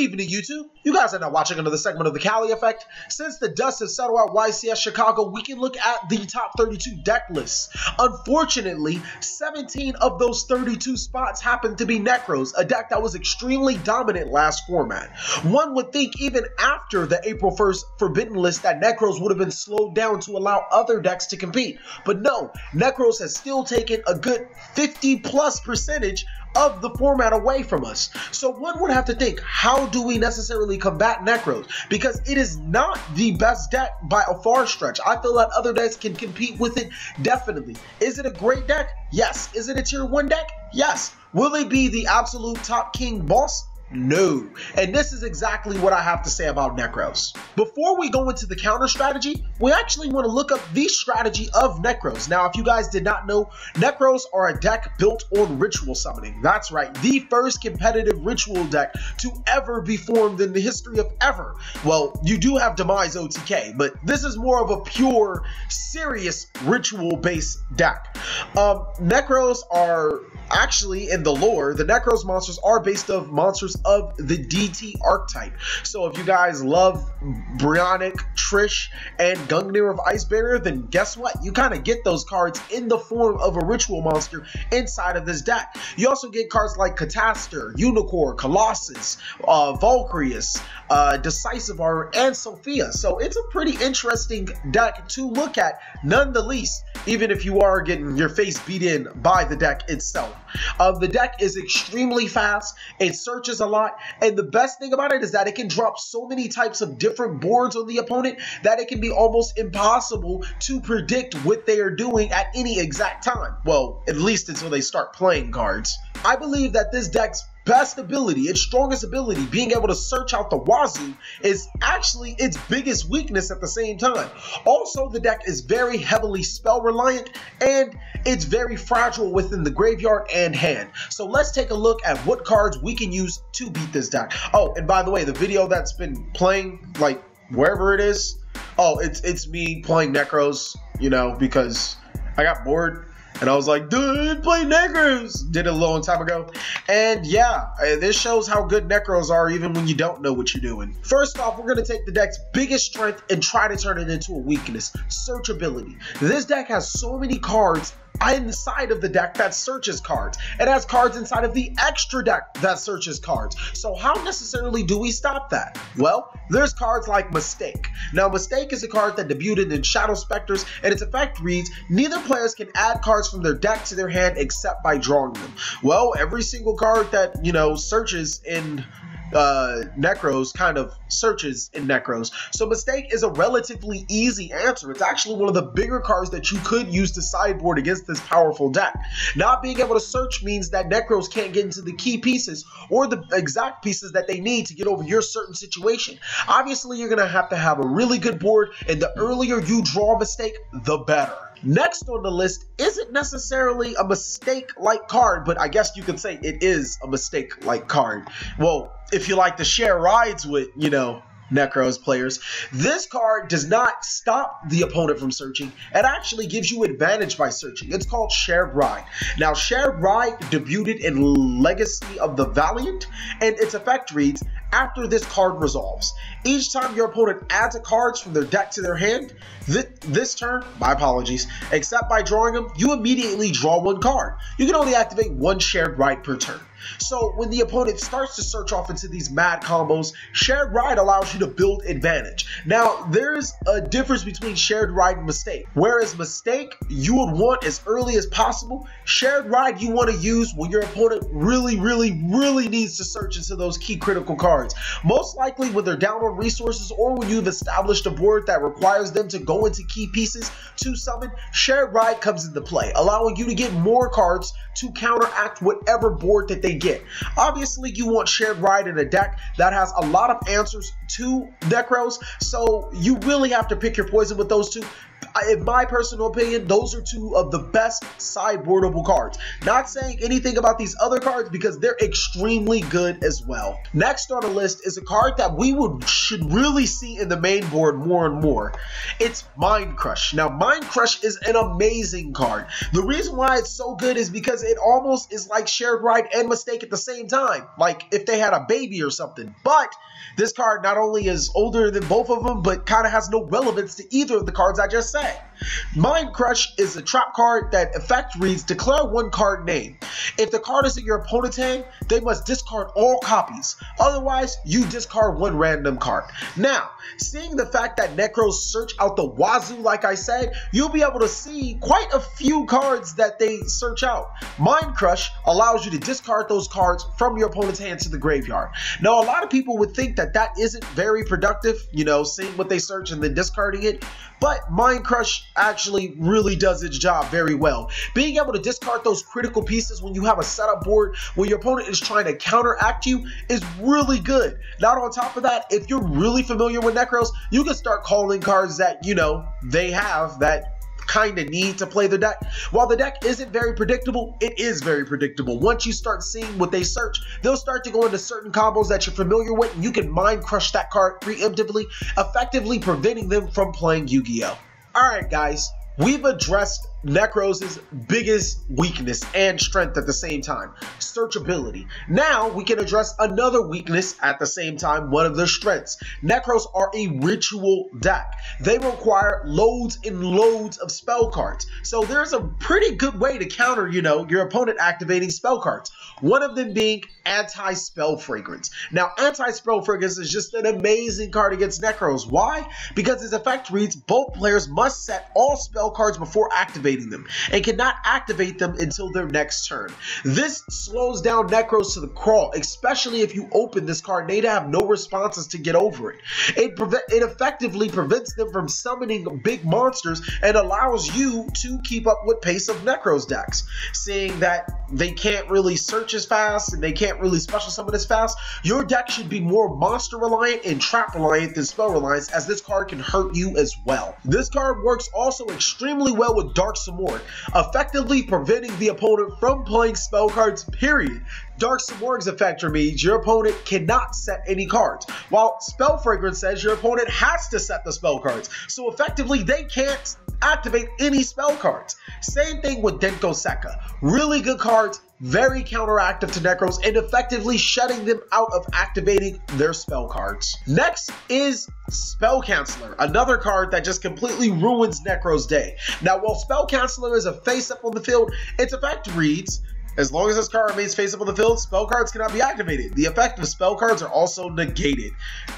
evening, YouTube. You guys are now watching another segment of the Cali Effect. Since the dust has settled at YCS Chicago, we can look at the top 32 deck lists. Unfortunately, 17 of those 32 spots happen to be Nekroz, a deck that was extremely dominant last format. One would think even after the April 1st Forbidden list that Nekroz would have been slowed down to allow other decks to compete. But no, Nekroz has still taken a good 50+% of the format away from us. So one would have to think, how do we necessarily combat Nekroz? Because it is not the best deck by a far stretch. I feel that other decks can compete with it, definitely. Is it a great deck? Yes. Is it a tier 1 deck? Yes. Will it be the absolute top king boss? No. And this is exactly what I have to say about Nekroz. Before we go into the counter strategy, we actually want to look up the strategy of Nekroz. Now, if you guys did not know, Nekroz are a deck built on ritual summoning. That's right, the first competitive ritual deck to ever be formed in the history of ever. Well, you do have Demise OTK, but this is more of a pure, serious ritual-based deck. Nekroz are actually, in the lore, the Nekroz monsters are based off monsters of the DT archetype. So if you guys love Brionic, Trish, and Gungnir of Ice Barrier, then guess what? You kind of get those cards in the form of a ritual monster inside of this deck. You also get cards like Cataster, Unicorn, Colossus, Valkyrius, Decisive Armor, and Sophia. So it's a pretty interesting deck to look at, none the least, even if you are getting your face beat in by the deck itself. The deck is extremely fast, it searches a lot, and the best thing about it is that it can drop so many types of different boards on the opponent that it can be almost impossible to predict what they are doing at any exact time. Well, at least until they start playing cards. I believe that this deck's best ability, its strongest ability, being able to search out the wazoo, is actually its biggest weakness at the same time. Also, the deck is very heavily spell reliant and it's very fragile within the graveyard and hand. So let's take a look at what cards we can use to beat this deck. Oh, and by the way, the video that's been playing, like wherever it is, oh, it's me playing Nekroz, you know, because I got bored. And I was like, dude, play Nekroz! Did it a long time ago. And yeah, this shows how good Nekroz are even when you don't know what you're doing. First off, we're going to take the deck's biggest strength and try to turn it into a weakness. Searchability. This deck has so many cards inside of the deck that searches cards. It has cards inside of the extra deck that searches cards. So how necessarily do we stop that? Well, there's cards like Mistake. Now, Mistake is a card that debuted in Shadow Specters, and its effect reads, neither players can add cards from their deck to their hand except by drawing them. Well, every single card that, you know, searches in Nekroz kind of searches in Nekroz. So Mistake is a relatively easy answer. It's actually one of the bigger cards that you could use to sideboard against this powerful deck. Not being able to search means that Nekroz can't get into the key pieces or the exact pieces that they need to get over your certain situation. Obviously, you're going to have a really good board, and the earlier you draw Mistake, the better. Next on the list isn't necessarily a Mistake-like card, but I guess you could say it is a Mistake-like card. Well, if you like to share rides with, you know, Nekroz players, this card does not stop the opponent from searching. It actually gives you advantage by searching. It's called Shared Ride. Now, Shared Ride debuted in Legacy of the Valiant, and its effect reads, after this card resolves, each time your opponent adds a card from their deck to their hand, this turn, my apologies, except by drawing them, you immediately draw one card. You can only activate one Shared Ride per turn. So when the opponent starts to search off into these mad combos, Shared Ride allows you to build advantage. Now, there's a difference between Shared Ride and Mistake. Whereas Mistake, you would want as early as possible, Shared Ride you want to use when your opponent really needs to search into those key critical cards. Most likely when they're down on resources or when you've established a board that requires them to go into key pieces to summon, Shared Ride comes into play, allowing you to get more cards to counteract whatever board that they get. Obviously, you want Shared Ride in a deck that has a lot of answers to Nekroz, so you really have to pick your poison with those two. In my personal opinion, those are two of the best sideboardable cards. Not saying anything about these other cards because they're extremely good as well. Next on the list is a card that we should really see in the main board more and more. It's Mind Crush. Now, Mind Crush is an amazing card. The reason why it's so good is because it almost is like Shared Ride and Mistake at the same time, like if they had a baby or something. But this card not only is older than both of them, but kind of has no relevance to either of the cards I just said. Mind Crush is a trap card that effect reads, declare one card name. If the card is in your opponent's hand, they must discard all copies. Otherwise, you discard one random card. Now, seeing the fact that Nekroz search out the wazoo, like I said, you'll be able to see quite a few cards that they search out. Mind Crush allows you to discard those cards from your opponent's hand to the graveyard. Now, a lot of people would think that that isn't very productive, you know, seeing what they search and then discarding it. But Mind Crush actually really does its job very well. Being able to discard those critical pieces when you have a setup board where your opponent is trying to counteract you is really good. Not on top of that, if you're really familiar with Nekroz, you can start calling cards that, you know, they have that kind of need to play the deck. While the deck isn't very predictable, it is very predictable. Once you start seeing what they search, they'll start to go into certain combos that you're familiar with, and you can Mind Crush that card preemptively, effectively preventing them from playing Yu-Gi-Oh! Alright guys, we've addressed Nekroz's biggest weakness and strength at the same time, searchability. Now we can address another weakness at the same time, one of their strengths. Nekroz are a ritual deck. They require loads and loads of spell cards. So there's a pretty good way to counter, you know, your opponent activating spell cards. One of them being AntiSpell Fragrance. Now, AntiSpell Fragrance is just an amazing card against Nekroz. Why? Because its effect reads, both players must set all spell cards before activating them and cannot activate them until their next turn. This slows down Nekroz to the crawl, especially if you open this card and they have no responses to get over it. It effectively prevents them from summoning big monsters and allows you to keep up with pace of Nekroz decks. Seeing that they can't really search as fast and they can't really special summon as fast, your deck should be more monster reliant and trap reliant than spell reliance, as this card can hurt you as well. This card works also extremely well with Dark Samorg, effectively preventing the opponent from playing spell cards, period. Dark Samorg's effect means your opponent cannot set any cards, while Spell Fragrance says your opponent has to set the spell cards, so effectively they can't activate any spell cards. Same thing with Denko Sekka. Really good cards, very counteractive to Nekroz, and effectively shutting them out of activating their spell cards. Next is Spell Canceller, another card that just completely ruins Nekroz's day. Now, while Spell Canceller is a face-up on the field, its effect reads, as long as this card remains face up on the field, spell cards cannot be activated. The effect of spell cards are also negated.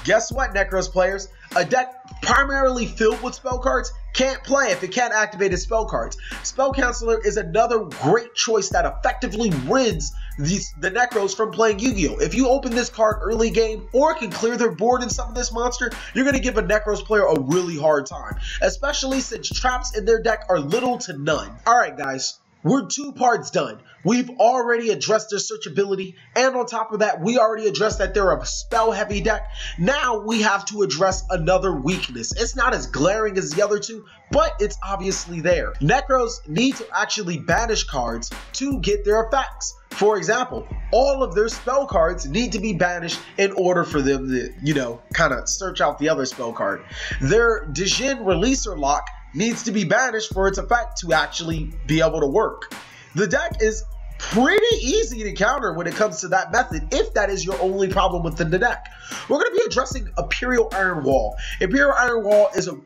Guess what, Nekroz players? A deck primarily filled with spell cards can't play if it can't activate its spell cards. Spell Canceller is another great choice that effectively rids the Nekroz from playing Yu-Gi-Oh! If you open this card early game or can clear their board and summon this monster, you're going to give a Nekroz player a really hard time, especially since traps in their deck are little to none. Alright guys, we're 2 parts done. We've already addressed their searchability, and on top of that, we already addressed that they're a spell-heavy deck. Now we have to address another weakness. It's not as glaring as the other two, but it's obviously there. Nekroz need to actually banish cards to get their effects. For example, all of their spell cards need to be banished in order for them to, you know, kind of search out the other spell card. Their Dijin Releaser lock needs to be banished for its effect to actually be able to work. The deck is pretty easy to counter when it comes to that method, if that is your only problem within the deck. We're going to be addressing Imperial Iron Wall. Imperial Iron Wall is a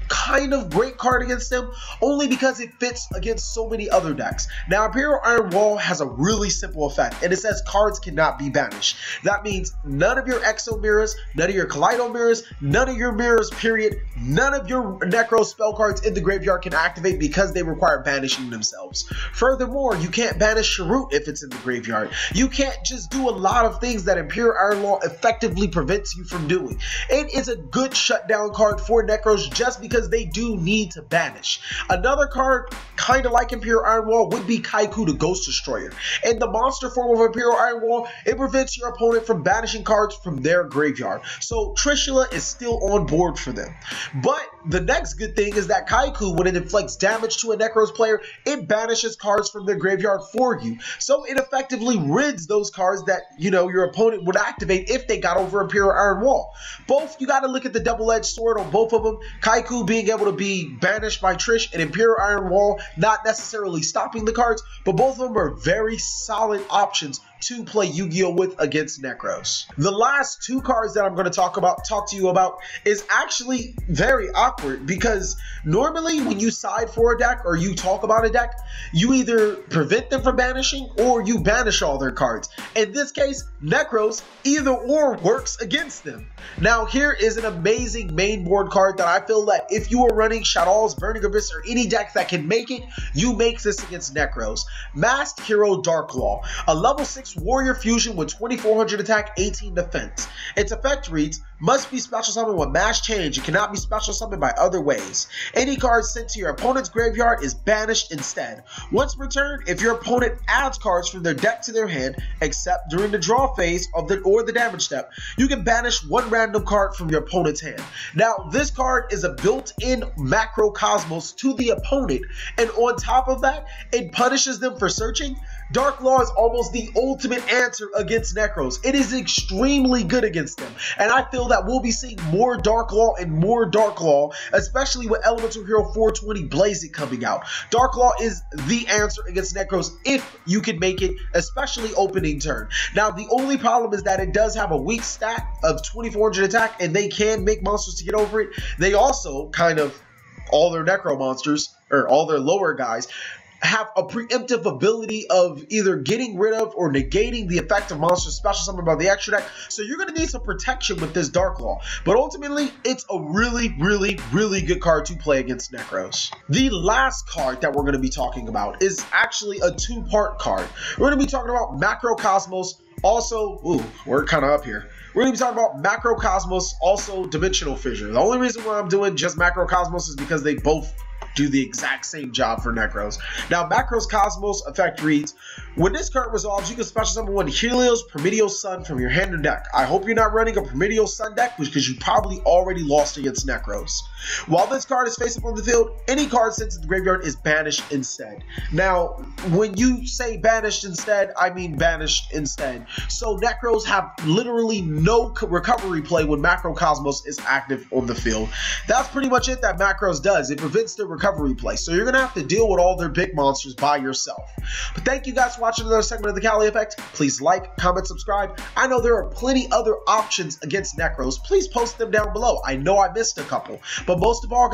kind of great card against them, only because it fits against so many other decks. Now, Imperial Iron Wall has a really simple effect, and it says cards cannot be banished. That means none of your Exo mirrors, none of your Kaleido mirrors, none of your mirrors, period, none of your Nekroz spell cards in the graveyard can activate because they require banishing themselves. Furthermore, you can't banish Sharut if it's in the graveyard. You can't just do a lot of things that Imperial Iron Wall effectively prevents you from doing. It is a good shutdown card for Nekroz just because they do need to banish. Another card, kind of like Imperial Iron Wall, would be Kaiku the Ghost Destroyer. In the monster form of Imperial Iron Wall, it prevents your opponent from banishing cards from their graveyard. So Trishula is still on board for them. But the next good thing is that Kaiku, when it inflicts damage to a Nekroz player, it banishes cards from their graveyard for you. So it effectively rids those cards that, you know, your opponent would activate if they got over Imperial Iron Wall. Both, you got to look at the double-edged sword on both of them. Kaiku being able to be banished by Trish, and Imperial Iron Wall not necessarily stopping the cards, but both of them are very solid options to play Yu-Gi-Oh! With against Nekroz. The last two cards that I'm going to talk to you about is actually very awkward, because normally when you side for a deck or you talk about a deck, you either prevent them from banishing or you banish all their cards. In this case, Nekroz either or works against them. Now here is an amazing main board card that I feel that if you are running Shadow's Burning Abyss or any deck that can make it, you make this against Nekroz. Masked Hero Darklaw, a level 6 warrior fusion with 2400 attack, 18 defense. Its effect reads, must be special summoned with mass change. It cannot be special summoned by other ways. Any card sent to your opponent's graveyard is banished instead. Once per turn, if your opponent adds cards from their deck to their hand, except during the draw phase of the damage step, you can banish one random card from your opponent's hand. Now, this card is a built-in Macrocosmos to the opponent, and on top of that, it punishes them for searching. Darklaw is almost the ultimate answer against Nekroz. It is extremely good against them, and I feel that we'll be seeing more Darklaw and more Darklaw, especially with Elemental Hero 420 Blaze It coming out. Darklaw is the answer against Nekroz if you can make it, especially opening turn. Now, the only problem is that it does have a weak stat of 2400 attack, and they can make monsters to get over it. They also kind of, all their Necro monsters, or all their lower guys, have a preemptive ability of either getting rid of or negating the effect of monsters special summoned by the extra deck. So you're going to need some protection with this Darklaw. But ultimately, it's a really, really, really good card to play against Nekroz. The last card that we're going to be talking about is actually a two-part card. We're going to be talking about Macrocosmos, also, we're kind of up here. We're going to be talking about Macrocosmos, also Dimensional Fissure. The only reason why I'm doing just Macrocosmos is because they both do the exact same job for Nekroz. Now, Macrocosmos effect reads, when this card resolves, you can special summon one Helios Prometheus Sun from your hand or deck. I hope you're not running a Prometheus Sun deck, because you probably already lost against Nekroz. While this card is face up on the field, any card sent to the graveyard is banished instead. Now, when you say banished instead, I mean banished instead. So Nekroz have literally no recovery play when Macrocosmos is active on the field. That's pretty much it that Nekroz does. It prevents the recovery play. So you're going to have to deal with all their big monsters by yourself. But thank you guys for watching another segment of the Cali Effect. Please like, comment, subscribe. I know there are plenty other options against Nekroz. Please post them down below. I know I missed a couple. But most of all,